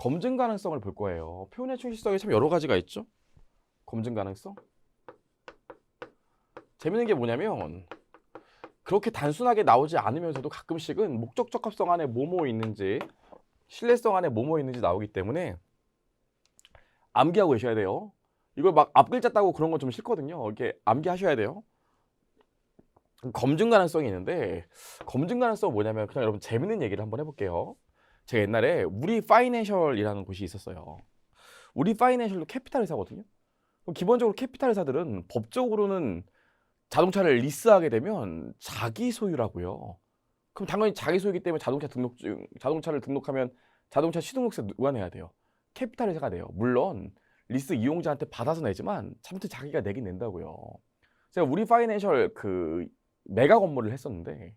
검증 가능성을 볼 거예요. 표현의 충실성이 참 여러 가지가 있죠. 검증 가능성. 재밌는 게 뭐냐면 그렇게 단순하게 나오지 않으면서도 가끔씩은 목적 적합성 안에 뭐뭐 있는지, 신뢰성 안에 뭐뭐 있는지 나오기 때문에 암기하고 계셔야 돼요. 이걸 막 앞글자 따고 그런 건 좀 싫거든요. 이렇게 암기하셔야 돼요. 검증 가능성이 있는데, 검증 가능성은 뭐냐면 그냥 여러분 재밌는 얘기를 한번 해볼게요. 제가 옛날에 우리 파이낸셜이라는 곳이 있었어요. 우리 파이낸셜도 캐피탈 회사거든요. 그럼 기본적으로 캐피탈 회사들은 법적으로는 자동차를 리스하게 되면 자기 소유라고요. 그럼 당연히 자기 소유이기 때문에 자동차를 등록하면 자동차 취등록세 누가 내야 돼요? 캐피탈 회사가 내요. 물론 리스 이용자한테 받아서 내지만 참든 자기가 내긴 낸다고요. 제가 우리 파이낸셜 그 메가 건물을 했었는데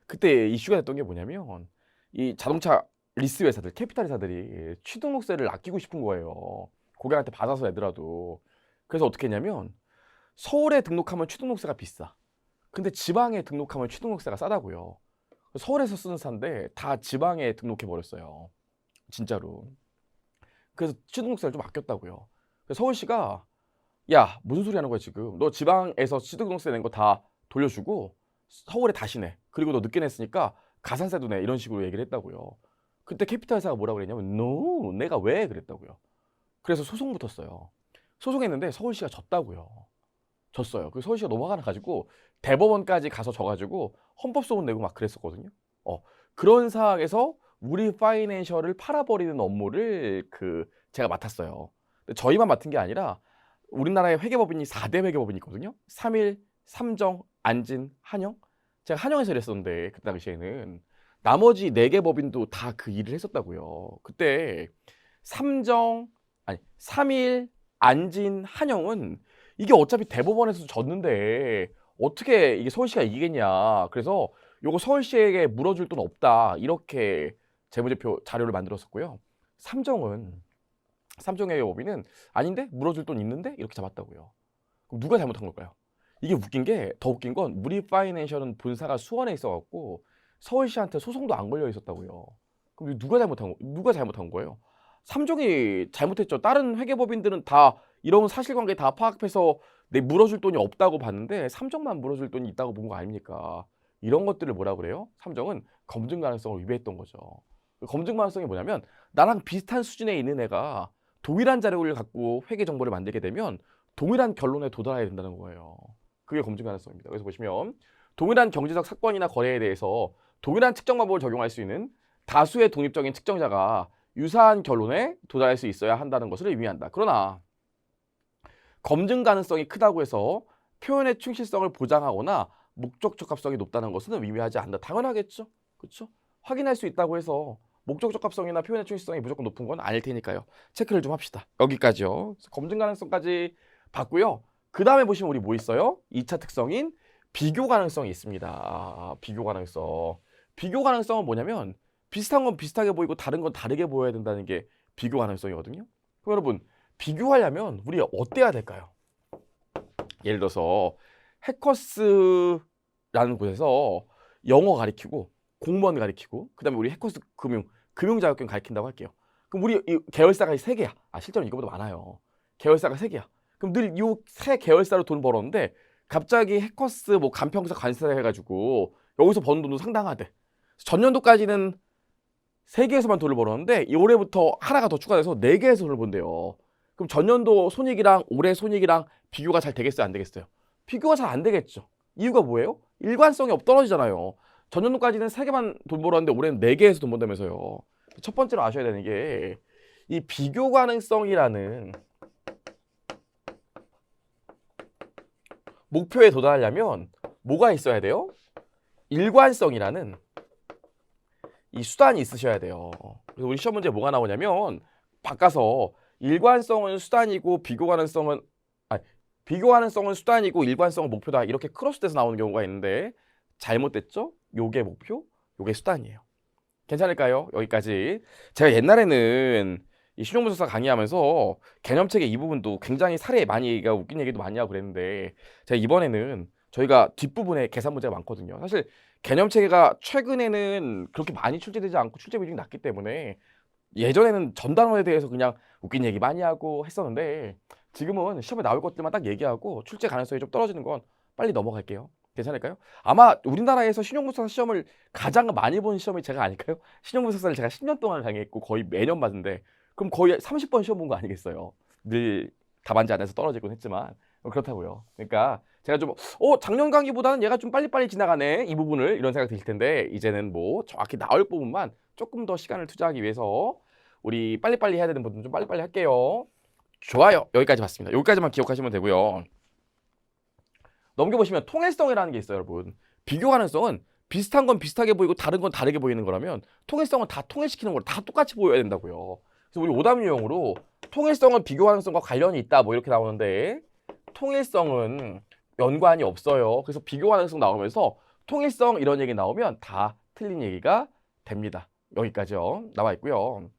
그때 이슈가 됐던 게 뭐냐면 이 자동차 리스 회사들, 캐피탈 회사들이 취등록세를 아끼고 싶은 거예요. 고객한테 받아서 내더라도. 그래서 어떻게 했냐면 서울에 등록하면 취등록세가 비싸. 근데 지방에 등록하면 취등록세가 싸다고요. 서울에서 쓰는 차인데 다 지방에 등록해 버렸어요. 진짜로. 그래서 취등록세를 좀 아꼈다고요. 그래서 서울시가 야 무슨 소리 하는 거야 지금. 너 지방에서 취등록세 낸 거 다 돌려주고 서울에 다시 내. 그리고 너 늦게 냈으니까 가산세도 내. 이런 식으로 얘기를 했다고요. 그때 캐피탈 회사가 뭐라고 그랬냐면 No 내가 왜 그랬다고요. 그래서 소송 붙었어요. 소송했는데 서울시가 졌다고요. 졌어요. 그 서울시가 너무 화가 나가지고 대법원까지 가서 져가지고 헌법소원 내고 막 그랬었거든요. 그런 상황에서 우리 파이낸셜을 팔아버리는 업무를 제가 맡았어요. 근데 저희만 맡은 게 아니라 우리나라의 회계법인이 4대 회계법인이 있거든요. 3일, 삼정, 안진, 한영. 제가 한영에서 일했었는데 그 당시에는 나머지 4개 법인도 다 그 일을 했었다고요. 그때 삼정, 아니 3일, 안진, 한영은 이게 어차피 대법원에서 졌는데 어떻게 이게 서울시가 이기겠냐. 그래서 요거 서울시에게 물어줄 돈 없다. 이렇게 재무제표 자료를 만들었었고요. 삼정의 법인은 아닌데 물어줄 돈 있는데 이렇게 잡았다고요. 그럼 누가 잘못한 걸까요? 이게 웃긴 게 더 웃긴 건 우리 파이낸셜은 본사가 수원에 있어갖고 서울시한테 소송도 안 걸려 있었다고요. 그럼 누가 잘못한 거예요? 삼정이 잘못했죠. 다른 회계법인들은 다 이런 사실관계 다 파악해서 내 물어줄 돈이 없다고 봤는데 삼정만 물어줄 돈이 있다고 본 거 아닙니까? 이런 것들을 뭐라 그래요? 삼정은 검증 가능성을 위배했던 거죠. 검증 가능성이 뭐냐면 나랑 비슷한 수준에 있는 애가 동일한 자료를 갖고 회계 정보를 만들게 되면 동일한 결론에 도달해야 된다는 거예요. 그게 검증 가능성입니다. 그래서 보시면 동일한 경제적 사건이나 거래에 대해서 동일한 측정 방법을 적용할 수 있는 다수의 독립적인 측정자가 유사한 결론에 도달할 수 있어야 한다는 것을 의미한다. 그러나 검증 가능성이 크다고 해서 표현의 충실성을 보장하거나 목적 적합성이 높다는 것은 의미하지 않는다. 당연하겠죠. 그렇죠? 확인할 수 있다고 해서 목적 적합성이나 표현의 충실성이 무조건 높은 건 아닐 테니까요. 체크를 좀 합시다. 여기까지요. 검증 가능성까지 봤고요. 그 다음에 보시면 우리 뭐 있어요? 2차 특성인 비교 가능성이 있습니다. 비교 가능성. 비교 가능성은 뭐냐면 비슷한 건 비슷하게 보이고 다른 건 다르게 보여야 된다는 게 비교 가능성이거든요. 그럼 여러분 비교하려면 우리 어때야 될까요? 예를 들어서 해커스라는 곳에서 영어 가리키고 공무원 가리키고 그다음에 우리 해커스 금융 자격증 가리킨다고 할게요. 그럼 우리 이 계열사가 3개야. 실제로 이거보다 많아요. 계열사가 3개야. 그럼 늘 이 3계열사로 돈 벌었는데 갑자기 해커스 뭐 간평사 관세사 해가지고 여기서 버는 돈도 상당하대. 전년도까지는 3개에서만 돈을 벌었는데 올해부터 하나가 더 추가돼서 4개에서 돈을 번대요. 그럼 전년도 손익이랑 올해 손익이랑 비교가 잘 되겠어요? 안 되겠어요? 비교가 잘 안 되겠죠. 이유가 뭐예요? 일관성이 떨어지잖아요. 전년도까지는 3개만 돈 벌었는데 올해는 4개에서 돈 번다면서요. 첫 번째로 아셔야 되는 게 이 비교 가능성이라는 목표에 도달하려면 뭐가 있어야 돼요? 일관성이라는 이 수단이 있으셔야 돼요. 그래서 우리 시험 문제에 뭐가 나오냐면 바꿔서 일관성은 수단이고 비교 가능성은 수단이고 일관성은 목표다. 이렇게 크로스돼서 나오는 경우가 있는데 잘못됐죠? 요게 목표, 요게 수단이에요. 괜찮을까요? 여기까지. 제가 옛날에는 이 신용분석사 강의하면서 개념체계 이 부분도 굉장히 사례 많이 웃긴 얘기도 많이 하고 그랬는데 제가 이번에는 저희가 뒷부분에 계산 문제가 많거든요. 사실 개념체계가 최근에는 그렇게 많이 출제되지 않고 출제 비중이 낮기 때문에 예전에는 전 단원에 대해서 그냥 웃긴 얘기 많이 하고 했었는데 지금은 시험에 나올 것들만 딱 얘기하고 출제 가능성이 좀 떨어지는 건 빨리 넘어갈게요. 괜찮을까요? 아마 우리나라에서 신용분석사 시험을 가장 많이 본 시험이 제가 아닐까요? 신용분석사를 제가 10년 동안 강의했고 거의 매년 봤는데 그럼 거의 30번 시험 본 거 아니겠어요? 늘 답안지 안에서 떨어지곤 했지만 그렇다고요. 그러니까 제가 좀 작년 강의보다는 얘가 좀 빨리빨리 지나가네 이 부분을 이런 생각 드실 텐데 이제는 뭐 정확히 나올 부분만 조금 더 시간을 투자하기 위해서 우리 빨리빨리 해야 되는 부분 좀 빨리빨리 할게요. 좋아요. 여기까지 봤습니다. 여기까지만 기억하시면 되고요. 넘겨보시면 통일성이라는 게 있어요, 여러분. 비교 가능성은 비슷한 건 비슷하게 보이고 다른 건 다르게 보이는 거라면 통일성은 다 통일시키는 걸 다 똑같이 보여야 된다고요. 그래서 우리 오답 유형으로 통일성은 비교 가능성과 관련이 있다 뭐 이렇게 나오는데 통일성은 연관이 없어요. 그래서 비교 가능성 나오면서 통일성 이런 얘기 나오면 다 틀린 얘기가 됩니다. 여기까지요. 나와 있고요.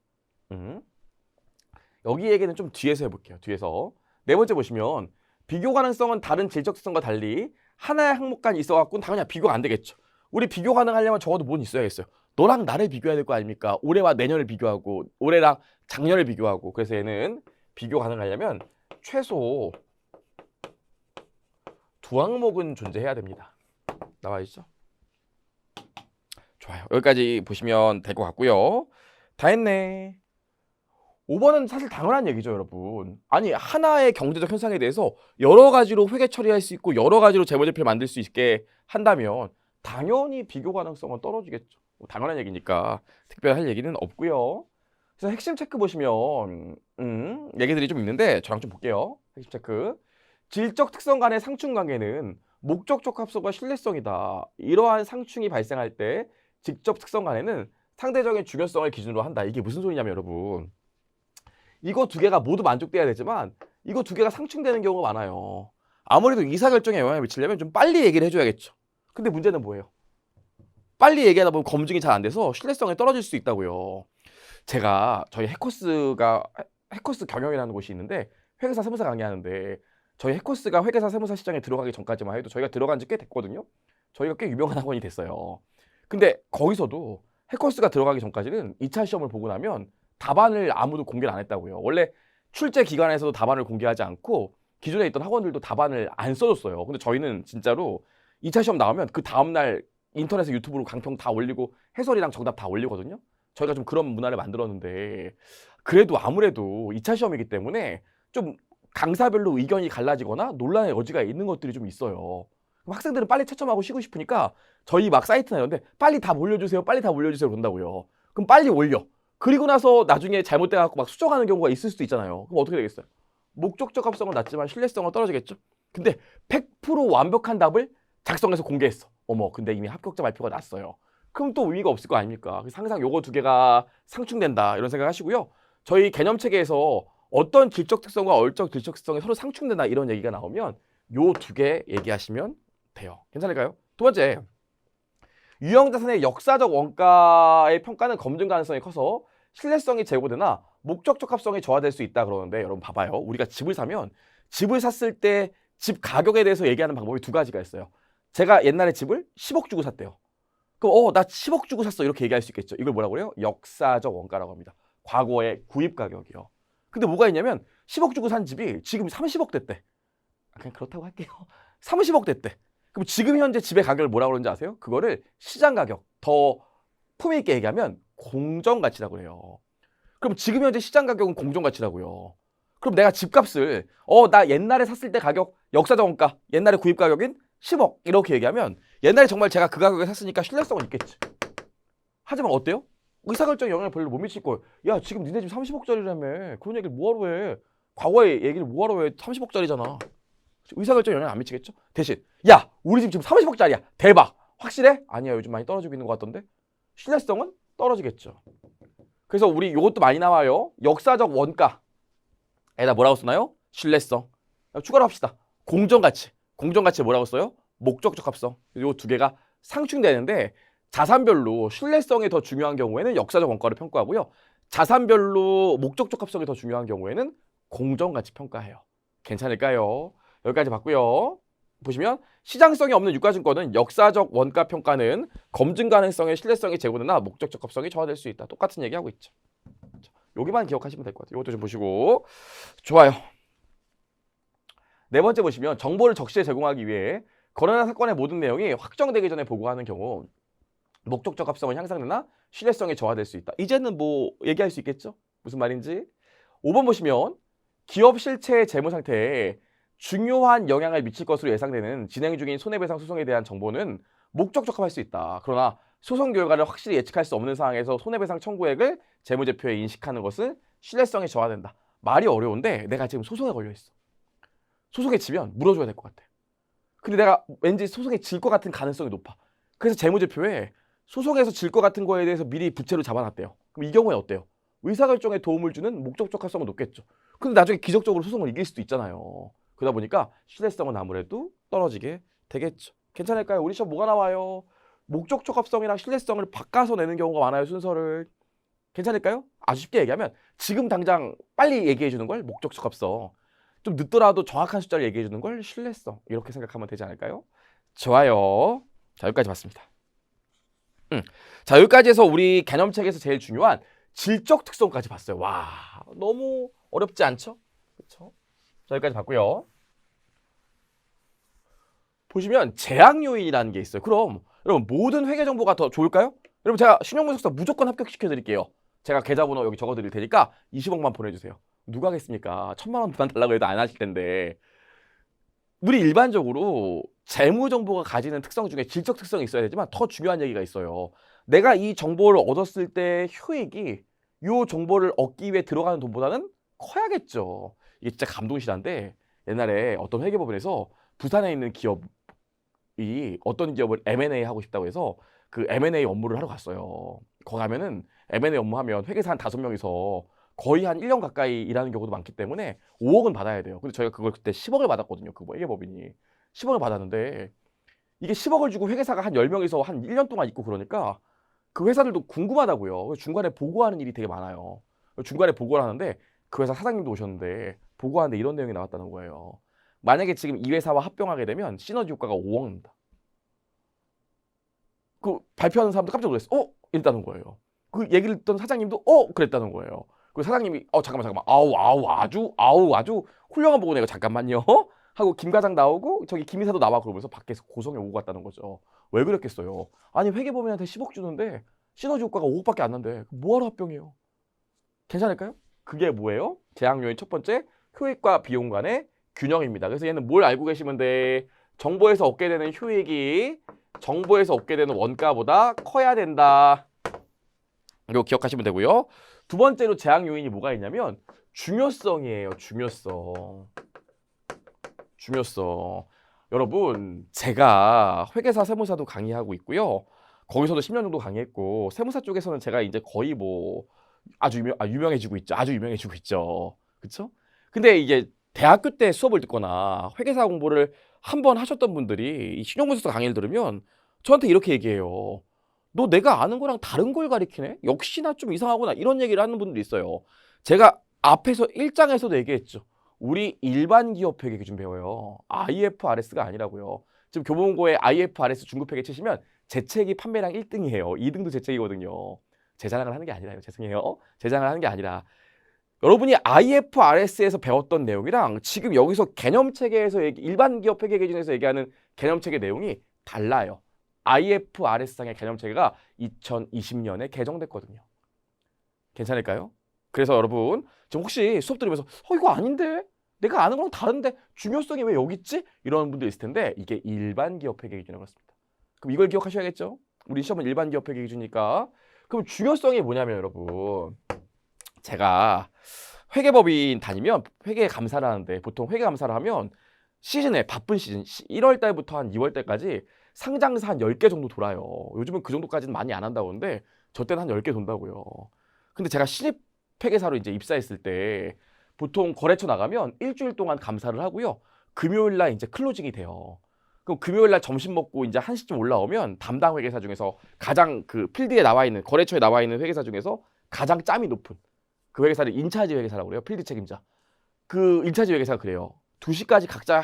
여기 얘기는 좀 뒤에서 해볼게요. 뒤에서. 네 번째 보시면 비교 가능성은 다른 질적 특성과 달리 하나의 항목간 있어갖고는 당연히 비교가 안 되겠죠. 우리 비교 가능하려면 적어도 뭔 있어야겠어요. 너랑 나를 비교해야 될 거 아닙니까? 올해와 내년을 비교하고 올해랑 작년을 비교하고 그래서 얘는 비교 가능하려면 최소 두 항목은 존재해야 됩니다. 나와 있죠? 좋아요. 여기까지 보시면 될 것 같고요. 다 했네. 5번은 사실 당연한 얘기죠, 여러분. 아니, 하나의 경제적 현상에 대해서 여러 가지로 회계 처리할 수 있고 여러 가지로 재무제표를 만들 수 있게 한다면 당연히 비교 가능성은 떨어지겠죠. 뭐 당연한 얘기니까 특별히 할 얘기는 없고요. 그래서 핵심 체크 보시면 얘기들이 좀 있는데 저랑 좀 볼게요. 핵심 체크. 질적 특성 간의 상충 관계는 목적적 합성과 신뢰성이다. 이러한 상충이 발생할 때 직접 특성 간에는 상대적인 중요성을 기준으로 한다. 이게 무슨 소리냐면 여러분. 이거 두 개가 모두 만족돼야 되지만 이거 두 개가 상충되는 경우가 많아요. 아무래도 의사결정에 영향을 미치려면 좀 빨리 얘기를 해줘야겠죠. 근데 문제는 뭐예요? 빨리 얘기하다 보면 검증이 잘 안 돼서 신뢰성이 떨어질 수 있다고요. 제가 저희 해커스 경영이라는 곳이 있는데 회계사 세무사 강의하는데 저희 해커스가 회계사 세무사 시장에 들어가기 전까지만 해도 저희가 들어간 지 꽤 됐거든요. 저희가 꽤 유명한 학원이 됐어요. 근데 거기서도 해커스가 들어가기 전까지는 2차 시험을 보고 나면 답안을 아무도 공개를 안 했다고요. 원래 출제 기관에서도 답안을 공개하지 않고 기존에 있던 학원들도 답안을 안 써줬어요. 근데 저희는 진짜로 2차 시험 나오면 그 다음날 인터넷에 유튜브로 강평 다 올리고 해설이랑 정답 다 올리거든요. 저희가 좀 그런 문화를 만들었는데 그래도 아무래도 2차 시험이기 때문에 좀 강사별로 의견이 갈라지거나 논란의 여지가 있는 것들이 좀 있어요. 그럼 학생들은 빨리 채점하고 쉬고 싶으니까 저희 막 사이트나 이런데 빨리 답 올려주세요. 빨리 답 올려주세요. 그런다고요. 그럼 빨리 올려. 그리고 나서 나중에 잘못돼갖고 막 수정하는 경우가 있을 수도 있잖아요. 그럼 어떻게 되겠어요? 목적적 합성은 낮지만 신뢰성은 떨어지겠죠? 근데 100% 완벽한 답을 작성해서 공개했어. 어머, 근데 이미 합격자 발표가 났어요. 그럼 또 의미가 없을 거 아닙니까? 그래서 항상 요거 두 개가 상충된다 이런 생각 하시고요. 저희 개념 체계에서 어떤 질적 특성과 얼적 질적 특성이 서로 상충된다 이런 얘기가 나오면 요 두 개 얘기하시면 돼요. 괜찮을까요? 두 번째, 유형자산의 역사적 원가의 평가는 검증 가능성이 커서 신뢰성이 제고되나 목적적 합성이 저하될 수 있다 그러는데 여러분 봐봐요. 우리가 집을 사면 집을 샀을 때 집 가격에 대해서 얘기하는 방법이 두 가지가 있어요. 제가 옛날에 집을 10억 주고 샀대요. 그럼 나 10억 주고 샀어 이렇게 얘기할 수 있겠죠. 이걸 뭐라고 그래요? 역사적 원가라고 합니다. 과거의 구입 가격이요. 근데 뭐가 있냐면 10억 주고 산 집이 지금 30억 됐대. 그냥 그렇다고 할게요. 30억 됐대. 그럼 지금 현재 집의 가격을 뭐라고 그러는지 아세요? 그거를 시장 가격, 더 품위 있게 얘기하면 공정가치라고 그래요. 그럼 지금 현재 시장 가격은 공정가치라고요. 그럼 내가 집값을 나 옛날에 샀을 때 가격, 역사적 원가, 옛날에 구입 가격인 10억 이렇게 얘기하면 옛날에 정말 제가 그 가격에 샀으니까 신뢰성은 있겠지. 하지만 어때요? 의사결정에 영향을 별로 못 미칠 거예요. 야, 지금 니네 집 30억짜리라며. 그런 얘기를 뭐하러 해. 과거의 얘기를 뭐하러 해. 30억짜리잖아. 의사결정에 영향 안 미치겠죠? 대신 야, 우리 집 지금 30억짜리야. 대박. 확실해? 아니야, 요즘 많이 떨어지고 있는 것 같던데. 신뢰성은 떨어지겠죠. 그래서 우리 이것도 많이 나와요. 역사적 원가에다 뭐라고 쓰나요? 신뢰성. 추가로 합시다. 공정가치. 공정가치에 뭐라고 써요? 목적적 합성. 이 두 개가 상충되는데 자산별로 신뢰성이 더 중요한 경우에는 역사적 원가를 평가하고요. 자산별로 목적적 합성이 더 중요한 경우에는 공정가치 평가해요. 괜찮을까요? 여기까지 봤고요. 보시면 시장성이 없는 유가증권은 역사적 원가 평가는 검증 가능성의 신뢰성이 제고되나 목적적 합성이 저하될 수 있다. 똑같은 얘기하고 있죠. 여기만 기억하시면 될 것 같아요. 이것도 좀 보시고. 좋아요. 네 번째 보시면 정보를 적시에 제공하기 위해 거래나 사건의 모든 내용이 확정되기 전에 보고하는 경우 목적 적합성은 향상되나 신뢰성이 저하될 수 있다. 이제는 뭐 얘기할 수 있겠죠? 무슨 말인지. 5번 보시면 기업 실체의 재무 상태에 중요한 영향을 미칠 것으로 예상되는 진행 중인 손해배상 소송에 대한 정보는 목적 적합할 수 있다. 그러나 소송 결과를 확실히 예측할 수 없는 상황에서 손해배상 청구액을 재무제표에 인식하는 것은 신뢰성이 저하된다. 말이 어려운데 내가 지금 소송에 걸려 있어. 소송에 지면 물어줘야 될 것 같아. 근데 내가 왠지 소송에 질 것 같은 가능성이 높아. 그래서 재무제표에 소송에서 질 것 같은 거에 대해서 미리 부채로 잡아놨대요. 그럼 이 경우에 어때요? 의사결정에 도움을 주는 목적 적합성은 높겠죠. 근데 나중에 기적적으로 소송을 이길 수도 있잖아요. 그러다 보니까 신뢰성은 아무래도 떨어지게 되겠죠. 괜찮을까요? 우리 시험 뭐가 나와요? 목적 적합성이랑 신뢰성을 바꿔서 내는 경우가 많아요, 순서를. 괜찮을까요? 아주 쉽게 얘기하면 지금 당장 빨리 얘기해 주는 걸 목적 적합성, 좀 늦더라도 정확한 숫자를 얘기해 주는 걸 신뢰성, 이렇게 생각하면 되지 않을까요? 좋아요. 자, 여기까지 봤습니다. 자, 여기까지 해서 우리 개념책에서 제일 중요한 질적 특성까지 봤어요. 와, 너무 어렵지 않죠? 그렇죠? 자, 여기까지 봤고요. 보시면 재앙 요인이라는 게 있어요. 그럼 여러분 모든 회계 정보가 더 좋을까요? 여러분 제가 신용분석사 무조건 합격시켜 드릴게요. 제가 계좌번호 여기 적어 드릴 테니까 20억만 보내주세요. 누가 하겠습니까? 1000만 원 부담 달라고 해도 안 하실 텐데. 우리 일반적으로 재무 정보가 가지는 특성 중에 질적 특성이 있어야 되지만 더 중요한 얘기가 있어요. 내가 이 정보를 얻었을 때 효익이 이 정보를 얻기 위해 들어가는 돈보다는 커야겠죠. 이게 진짜 감동실한데 옛날에 어떤 회계법인에서 부산에 있는 기업이 어떤 기업을 M&A 하고 싶다고 해서 그 M&A 업무를 하러 갔어요. 거기 가면은 M&A 업무하면 회계사 한 5명이서 거의 한 1년 가까이 일하는 경우도 많기 때문에 5억은 받아야 돼요. 근데 저희가 그걸 그때 10억을 받았거든요. 그 회계법인이. 10억을 받았는데 이게 10억을 주고 회계사가 한 10명이서 한 1년 동안 있고 그러니까 그 회사들도 궁금하다고요. 중간에 보고하는 일이 되게 많아요. 중간에 보고를 하는데 그 회사 사장님도 오셨는데 보고하는데 이런 내용이 나왔다는 거예요. 만약에 지금 이 회사와 합병하게 되면 시너지 효과가 5억 납니다. 그 발표하는 사람도 깜짝 놀랐어. 이랬다는 거예요. 그 얘기를 듣던 사장님도 그랬다는 거예요. 그 사장님이 잠깐만 아주 훌륭한 보고네요. 잠깐만요. 하고 김 과장 나오고 저기 김 이사도 나와 그러면서 밖에서 고성에 오고 갔다는 거죠. 왜 그랬겠어요? 아니 회계법인한테 10억 주는데 시너지 효과가 5억밖에 안 난대. 뭐하러 합병해요? 괜찮을까요? 그게 뭐예요? 재앙 요인 첫 번째, 효익과 비용 간의 균형입니다. 그래서 얘는 뭘 알고 계시면 돼? 정보에서 얻게 되는 효익이 정보에서 얻게 되는 원가보다 커야 된다. 이거 기억하시면 되고요. 두 번째로 재앙 요인이 뭐가 있냐면 중요성이에요. 중요성. 여러분 제가 회계사 세무사도 강의하고 있고요. 거기서도 10년 정도 강의했고 세무사 쪽에서는 제가 이제 거의 뭐 아주 유명해지고 있죠. 아주 유명해지고 있죠. 그렇죠? 근데 이게 대학교 때 수업을 듣거나 회계사 공부를 한 번 하셨던 분들이 이 신용분석사 강의를 들으면 저한테 이렇게 얘기해요. 너 내가 아는 거랑 다른 걸 가리키네? 역시나 좀 이상하구나. 이런 얘기를 하는 분들이 있어요. 제가 앞에서 1장에서도 얘기했죠. 우리 일반 기업 회계 기준 배워요. IFRS가 아니라고요. 지금 교보문고에 IFRS 중급 회계 치시면 제 책이 판매량 1등이에요. 2등도 제 책이거든요. 제 자랑을 하는 게 아니라요. 죄송해요. 제 자랑을 하는 게 아니라 여러분이 IFRS에서 배웠던 내용이랑 지금 여기서 개념체계에서 일반 기업 회계 기준에서 얘기하는 개념체계 내용이 달라요. IFRS상의 개념체계가 2020년에 개정됐거든요. 괜찮을까요? 그래서 여러분 지금 혹시 수업 들으면서 이거 아닌데? 내가 아는 거랑 다른데 중요성이 왜 여기 있지? 이런 분들 있을 텐데 이게 일반 기업 회계 기준이라고 했습니다. 그럼 이걸 기억하셔야겠죠? 우리 시험은 일반 기업 회계 기준이니까. 그럼 중요성이 뭐냐면 여러분 제가 회계법인 다니면 회계 감사를 하는데 보통 회계 감사를 하면 시즌에 바쁜 시즌 1월 달부터 한 2월 달까지 상장사 한 10개 정도 돌아요. 요즘은 그 정도까지는 많이 안 한다고 하는데 저 때는 한 10개 돈다고요. 근데 제가 신입 회계사로 이제 입사했을 때 보통 거래처 나가면 일주일 동안 감사를 하고요. 금요일 날 이제 클로징이 돼요. 그럼 금요일 날 점심 먹고 이제 1시쯤 올라오면 담당 회계사 중에서 가장 그 필드에 나와 있는 거래처에 나와 있는 회계사 중에서 가장 짬이 높은 그 회계사를 인차지 회계사라고 그래요. 필드 책임자. 그 인차지 회계사가 그래요. 2시까지 각자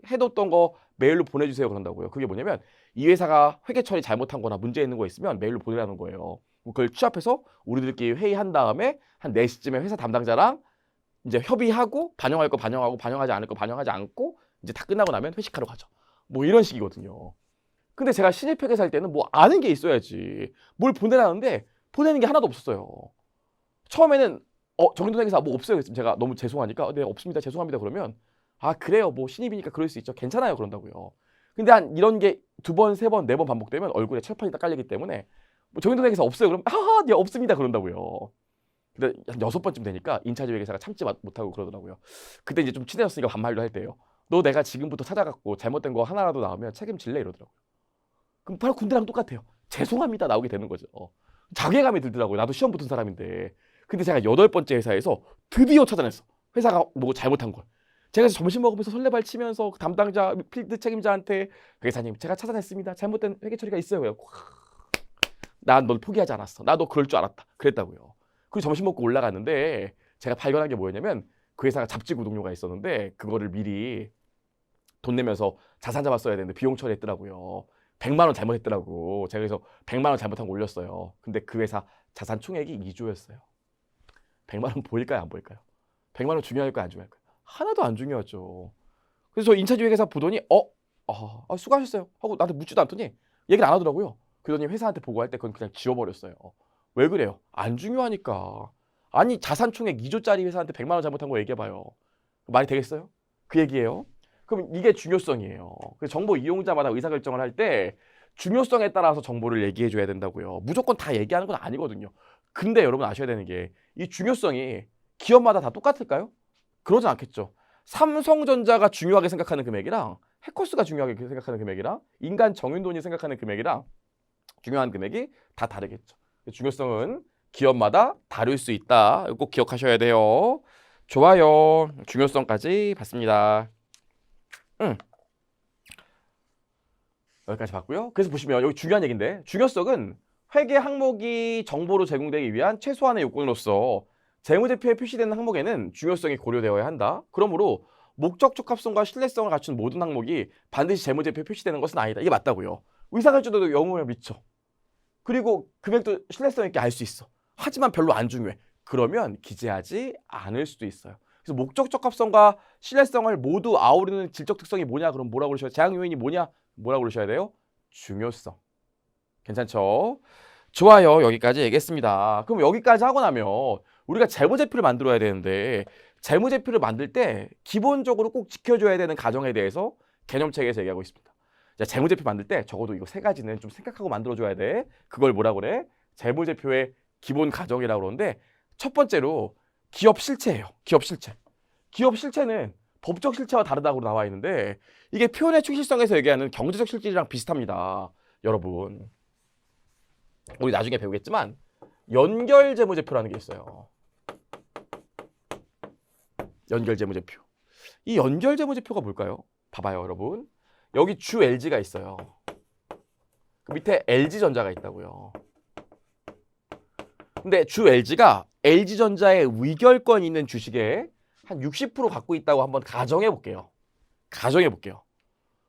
해뒀던 거 메일로 보내주세요 그런다고요. 그게 뭐냐면 이 회사가 회계 처리 잘못한 거나 문제 있는 거 있으면 메일로 보내라는 거예요. 그걸 취합해서 우리들끼리 회의한 다음에 한 4시쯤에 회사 담당자랑 이제 협의하고 반영할 거 반영하고 반영하지 않을 거 반영하지 않고 이제 다 끝나고 나면 회식하러 가죠. 뭐 이런 식이거든요. 근데 제가 신입회계 살 때는 뭐 아는 게 있어야지. 뭘 보내라는데 보내는 게 하나도 없었어요. 처음에는 정인돈 회계사 뭐 없어요. 그랬으면 제가 너무 죄송하니까 네 없습니다. 죄송합니다. 그러면 아 그래요. 뭐 신입이니까 그럴 수 있죠. 괜찮아요. 그런다고요. 근데 한 이런 게 2번, 3번, 4번 반복되면 얼굴에 철판이 딱 깔리기 때문에 뭐 정인돈 회계사 없어요. 그럼 하하 네 없습니다. 그런다고요. 근데 한 6번쯤 되니까 인차지 회계사가 참지 못하고 그러더라고요. 그때 이제 좀 친해졌으니까 반말도 할 때요. 너 내가 지금부터 찾아갖고 잘못된 거 하나라도 나오면 책임질래? 이러더라고요. 그럼 바로 군대랑 똑같아요. 죄송합니다. 나오게 되는 거죠. 자괴감이 들더라고요. 나도 시험 붙은 사람인데. 근데 제가 8번째 회사에서 드디어 찾아냈어. 회사가 뭐 잘못한 걸. 제가 점심 먹으면서 설레발 치면서 그 담당자, 필드 책임자한테 회계사님 제가 찾아냈습니다. 잘못된 회계 처리가 있어요. 난 널 포기하지 않았어. 나도 그럴 줄 알았다. 그랬다고요. 그리고 점심 먹고 올라갔는데 제가 발견한 게 뭐였냐면 그 회사가 잡지구 동료가 있었는데 그거를 미리 돈 내면서 자산 잡았어야 되는데 비용 처리했더라고요. 100만 원 잘못했더라고. 제가 그래서 100만 원 잘못한 거 올렸어요. 근데 그 회사 자산 총액이 2조였어요. 100만 원 보일까요? 안 보일까요? 100만 원 중요할까요? 안 중요할까요? 하나도 안 중요하죠. 그래서 저 인차지 회계사 보더니 수고하셨어요 하고 나한테 묻지도 않더니 얘기를 안 하더라고요. 그러더니 회사한테 보고할 때 그건 그냥 지워버렸어요. 왜 그래요? 안 중요하니까. 아니 자산 총액 2조짜리 회사한테 100만 원 잘못한 거 얘기해봐요. 말이 되겠어요? 그 얘기예요. 그럼 이게 중요성이에요. 그래서 정보 이용자마다 의사결정을 할 때 중요성에 따라서 정보를 얘기해줘야 된다고요. 무조건 다 얘기하는 건 아니거든요. 근데 여러분 아셔야 되는 게 이 중요성이 기업마다 다 똑같을까요? 그러진 않겠죠. 삼성전자가 중요하게 생각하는 금액이랑 해커스가 중요하게 생각하는 금액이랑 인간 정윤돈이 생각하는 금액이랑 중요한 금액이 다 다르겠죠. 중요성은 기업마다 다를 수 있다. 꼭 기억하셔야 돼요. 좋아요. 중요성까지 봤습니다. 여기까지 봤고요. 그래서 보시면 여기 중요한 얘기인데 중요성은 회계 항목이 정보로 제공되기 위한 최소한의 요건으로서 재무제표에 표시되는 항목에는 중요성이 고려되어야 한다. 그러므로 목적 적합성과 신뢰성을 갖춘 모든 항목이 반드시 재무제표에 표시되는 것은 아니다. 이게 맞다고요. 의사결정도 영웅을 미쳐. 그리고 금액도 신뢰성 있게 알 수 있어. 하지만 별로 안 중요해. 그러면 기재하지 않을 수도 있어요. 그래서 목적 적합성과 신뢰성을 모두 아우르는 질적 특성이 뭐냐? 그럼 뭐라고 그러셔야 돼요? 제한 요인이 뭐냐? 뭐라고 그러셔야 돼요? 중요성. 괜찮죠? 좋아요. 여기까지 얘기했습니다. 그럼 여기까지 하고 나면 우리가 재무제표를 만들어야 되는데 재무제표를 만들 때 기본적으로 꼭 지켜줘야 되는 가정에 대해서 개념책에서 얘기하고 있습니다. 자, 재무제표 만들 때 적어도 이거 3가지는 좀 생각하고 만들어줘야 돼. 그걸 뭐라고 그래? 재무제표의 기본 가정이라고 그러는데 첫 번째로 기업 실체예요. 기업 실체. 기업 실체는 법적 실체와 다르다고 나와 있는데 이게 표현의 충실성에서 얘기하는 경제적 실질이랑 비슷합니다. 여러분. 우리 나중에 배우겠지만 연결재무제표라는 게 있어요. 연결재무제표. 이 연결재무제표가 뭘까요? 봐봐요, 여러분. 여기 주 LG가 있어요. 그 밑에 LG전자가 있다고요. 근데 주 LG가 LG전자의 의결권 있는 주식의 한 60% 갖고 있다고 한번 가정해 볼게요.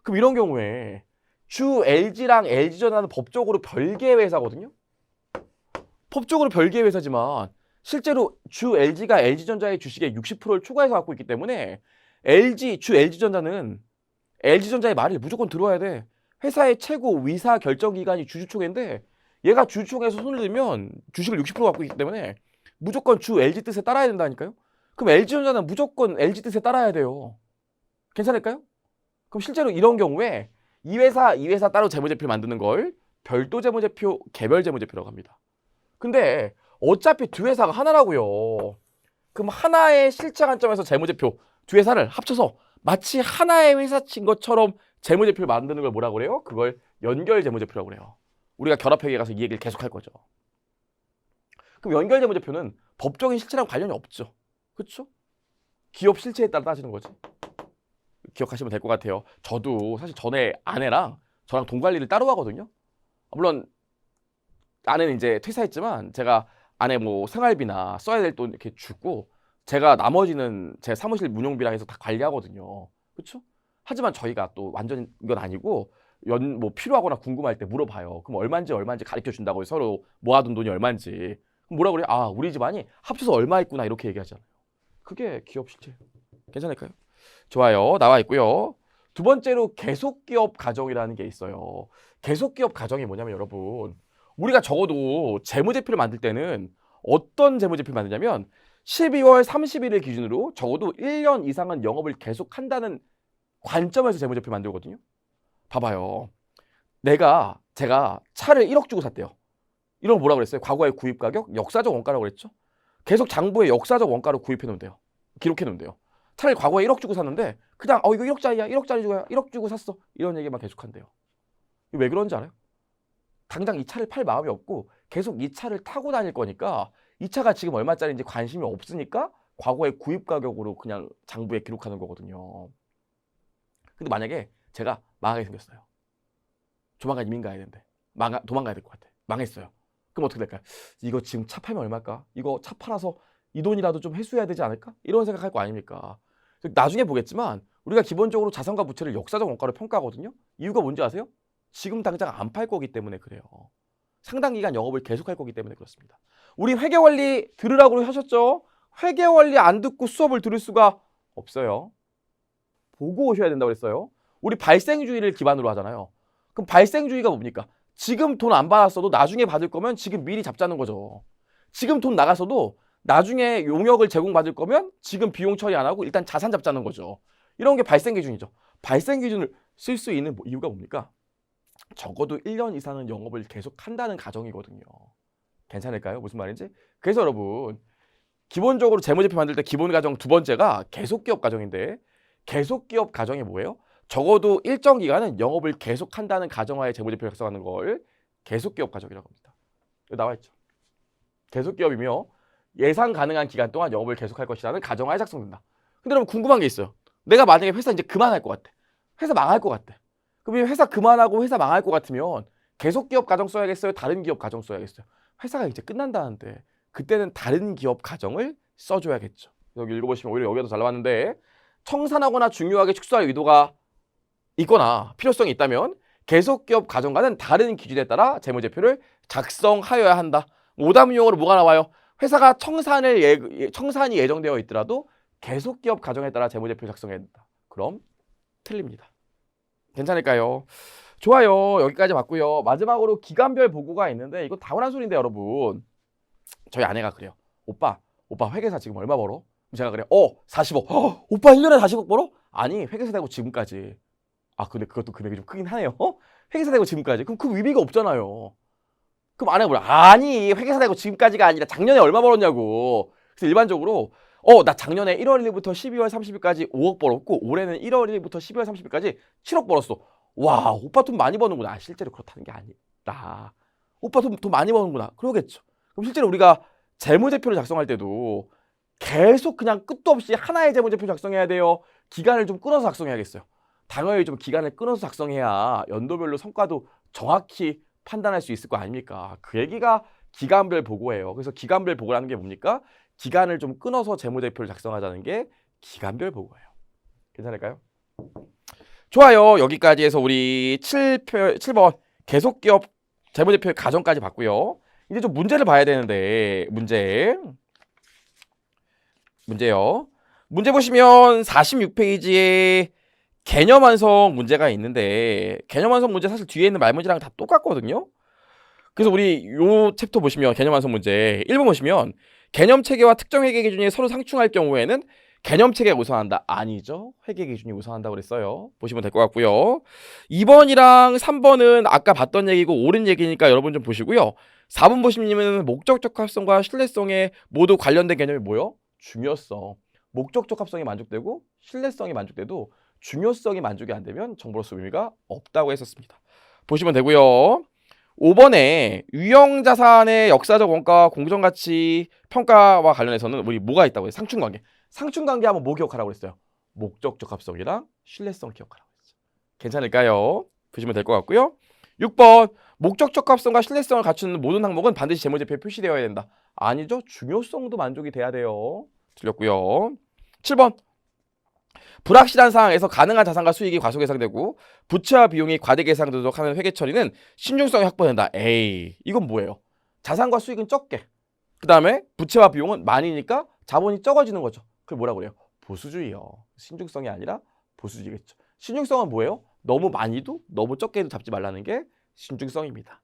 그럼 이런 경우에 주 LG랑 LG전자는 법적으로 별개의 회사거든요. 법적으로 별개의 회사지만 실제로 주 LG가 LG전자의 주식의 60%를 초과해서 갖고 있기 때문에 주 LG전자는 LG전자의 말을 무조건 들어야 돼. 회사의 최고 의사 결정 기관이 주주총회인데 얘가 주주총회에서 손을 들면 주식을 60% 갖고 있기 때문에 무조건 주 LG 뜻에 따라야 된다니까요. 그럼 LG전자는 무조건 LG 뜻에 따라야 돼요. 괜찮을까요? 그럼 실제로 이런 경우에 이 회사 따로 재무제표 만드는 걸 별도 재무제표, 개별 재무제표라고 합니다. 근데 어차피 두 회사가 하나라고요. 그럼 하나의 실체 관점에서 재무제표 두 회사를 합쳐서 마치 하나의 회사친 것처럼 재무제표를 만드는 걸 뭐라고 그래요? 그걸 연결 재무제표라고 그래요. 우리가 결합회계에 가서 이 얘기를 계속 할 거죠. 그럼 연결 재무제표는 법적인 실체랑 관련이 없죠. 그렇죠? 기업 실체에 따라 따지는 거지. 기억하시면 될 것 같아요. 저도 사실 전에 아내랑 저랑 돈 관리를 따로 하거든요. 물론 아내는 이제 퇴사했지만 제가 아내 뭐 생활비나 써야 될 돈 이렇게 주고 제가 나머지는 제 사무실 운영비랑 해서 다 관리하거든요. 그렇죠? 하지만 저희가 또 완전 이건 아니고 뭐 필요하거나 궁금할 때 물어봐요. 그럼 얼마인지 가르쳐 준다고요. 서로 모아둔 돈이 얼마인지. 그럼 뭐라 그래요? 아, 우리 집안이 합쳐서 얼마 있구나 이렇게 얘기하잖아요. 그게 기업 실체. 괜찮을까요? 좋아요. 나와 있고요. 두 번째로 계속기업 가정이라는 게 있어요. 계속기업 가정이 뭐냐면 여러분, 우리가 적어도 재무제표를 만들 때는 어떤 재무제표를 만드냐면 12월 30일을 기준으로 적어도 1년 이상은 영업을 계속한다는 관점에서 재무제표 만들거든요. 봐봐요. 제가 차를 1억 주고 샀대요. 이런 거 뭐라 그랬어요? 과거의 구입 가격, 역사적 원가라고 그랬죠. 계속 장부에 역사적 원가로 구입해 놓은대요. 기록해 놓은대요. 차를 과거에 1억 주고 샀는데 그냥 이거 1억짜리야, 1억짜리 주고야, 1억 주고 샀어. 이런 얘기만 계속한대요. 왜 그런지 알아요? 당장 이 차를 팔 마음이 없고 계속 이 차를 타고 다닐 거니까 이 차가 지금 얼마짜리인지 관심이 없으니까 과거의 구입 가격으로 그냥 장부에 기록하는 거거든요. 근데 만약에 제가 망하게 생겼어요. 조만간 이민 가야 되는데 도망가야 될 것 같아. 망했어요. 그럼 어떻게 될까요? 이거 지금 차 팔면 얼마일까? 이거 차 팔아서 이 돈이라도 좀 회수해야 되지 않을까? 이런 생각할 거 아닙니까? 나중에 보겠지만 우리가 기본적으로 자산과 부채를 역사적 원가로 평가하거든요. 이유가 뭔지 아세요? 지금 당장 안 팔 거기 때문에 그래요. 상당 기간 영업을 계속할 거기 때문에 그렇습니다. 우리 회계원리 들으라고 하셨죠? 회계원리 안 듣고 수업을 들을 수가 없어요. 보고 오셔야 된다고 그랬어요. 우리 발생주의를 기반으로 하잖아요. 그럼 발생주의가 뭡니까? 지금 돈 안 받았어도 나중에 받을 거면 지금 미리 잡자는 거죠. 지금 돈 나갔어도 나중에 용역을 제공받을 거면 지금 비용 처리 안 하고 일단 자산 잡자는 거죠. 이런 게 발생기준이죠. 발생기준을 쓸 수 있는 이유가 뭡니까? 적어도 1년 이상은 영업을 계속 한다는 가정이거든요. 괜찮을까요? 무슨 말인지? 그래서 여러분, 기본적으로 재무제표 만들 때 기본 가정 두 번째가 계속기업 가정인데, 계속기업 가정이 뭐예요? 적어도 일정 기간은 영업을 계속한다는 가정하에 재무제표를 작성하는 걸 계속기업 가정이라고 합니다. 여기 나와 있죠. 계속기업이며 예상 가능한 기간 동안 영업을 계속할 것이라는 가정하에 작성된다. 근데 여러분 궁금한 게 있어요. 내가 만약에 회사 이제 그만할 것 같아. 회사 망할 것 같아. 그럼 회사 그만하고 회사 망할 것 같으면 계속기업 가정 써야겠어요? 다른 기업 가정 써야겠어요? 회사가 이제 끝난다는데 그때는 다른 기업 가정을 써줘야겠죠. 여기 읽어보시면 오히려 여기가 더 잘 나왔는데, 청산하거나 중요하게 축소할 의도가 있거나 필요성이 있다면 계속기업 가정과는 다른 기준에 따라 재무제표를 작성하여야 한다. 오답용어로 뭐가 나와요? 회사가 청산이 예정되어 있더라도 계속기업 가정에 따라 재무제표 작성해야 된다. 그럼 틀립니다. 괜찮을까요? 좋아요. 여기까지 봤고요. 마지막으로 기간별 보고가 있는데 이거 타고난 소리인데 여러분, 저희 아내가 그래요. 오빠 회계사 지금 얼마 벌어? 제가 그래요. 40억. 오빠 1년에 40억 벌어? 아니, 회계사 되고 지금까지. 근데 그것도 금액이 좀 크긴 하네요. 회계사 되고 지금까지. 그럼 그 의미가 없잖아요. 그럼 아내가 뭐라? 아니, 회계사 되고 지금까지가 아니라 작년에 얼마 벌었냐고. 그래서 일반적으로 나 작년에 1월 1일부터 12월 30일까지 5억 벌었고 올해는 1월 1일부터 12월 30일까지 7억 벌었어. 와, 오빠 돈 많이 버는구나. 실제로 그렇다는 게 아니다. 오빠 돈 많이 버는구나. 그러겠죠. 그럼 실제로 우리가 재무제표를 작성할 때도 계속 그냥 끝도 없이 하나의 재무제표 작성해야 돼요? 기간을 좀 끊어서 작성해야겠어요? 당연히 좀 기간을 끊어서 작성해야 연도별로 성과도 정확히 판단할 수 있을 거 아닙니까? 그 얘기가 기간별 보고예요. 그래서 기간별 보고라는 게 뭡니까? 기간을 좀 끊어서 재무제표를 작성하자는 게 기간별 보고예요. 괜찮을까요? 좋아요. 여기까지 해서 우리 7번 계속기업 재무제표의 가정까지 봤고요. 이제 좀 문제를 봐야 되는데 문제요. 문제 보시면 46페이지에 개념 완성 문제가 있는데, 개념 완성 문제 사실 뒤에 있는 말문제랑 다 똑같거든요. 그래서 우리 요 챕터 보시면 개념 완성 문제 1번 보시면 개념 체계와 특정 회계 기준이 서로 상충할 경우에는 개념 체계가 우선한다. 아니죠. 회계 기준이 우선한다고 그랬어요. 보시면 될 것 같고요. 2번이랑 3번은 아까 봤던 얘기고 옳은 얘기니까 여러분 좀 보시고요. 4번 보시면 목적 적합성과 신뢰성에 모두 관련된 개념이 뭐요? 중요성. 목적 적합성이 만족되고 신뢰성이 만족돼도 중요성이 만족이 안 되면 정보로서 의미가 없다고 했었습니다. 보시면 되고요. 5번에 유형자산의 역사적 원가와 공정가치 평가와 관련해서는 우리 뭐가 있다고 해요? 상충관계. 상충관계 하면 뭐 기억하라고 그랬어요? 목적 적합성이랑 신뢰성 기억하라고 했어요. 괜찮을까요? 보시면 될 것 같고요. 6번 목적 적합성과 신뢰성을 갖추는 모든 항목은 반드시 재무제표에 표시되어야 된다. 아니죠. 중요성도 만족이 돼야 돼요. 틀렸고요. 7번 불확실한 상황에서 가능한 자산과 수익이 과속 예상되고 부채와 비용이 과대계 예상되도록 하는 회계 처리는 신중성이 확보된다. 에이, 이건 뭐예요? 자산과 수익은 적게, 그 다음에 부채와 비용은 많이니까 자본이 적어지는 거죠. 그걸 뭐라고 그래요? 보수주의요. 신중성이 아니라 보수주의겠죠. 신중성은 뭐예요? 너무 많이도 너무 적게도 잡지 말라는 게 신중성입니다.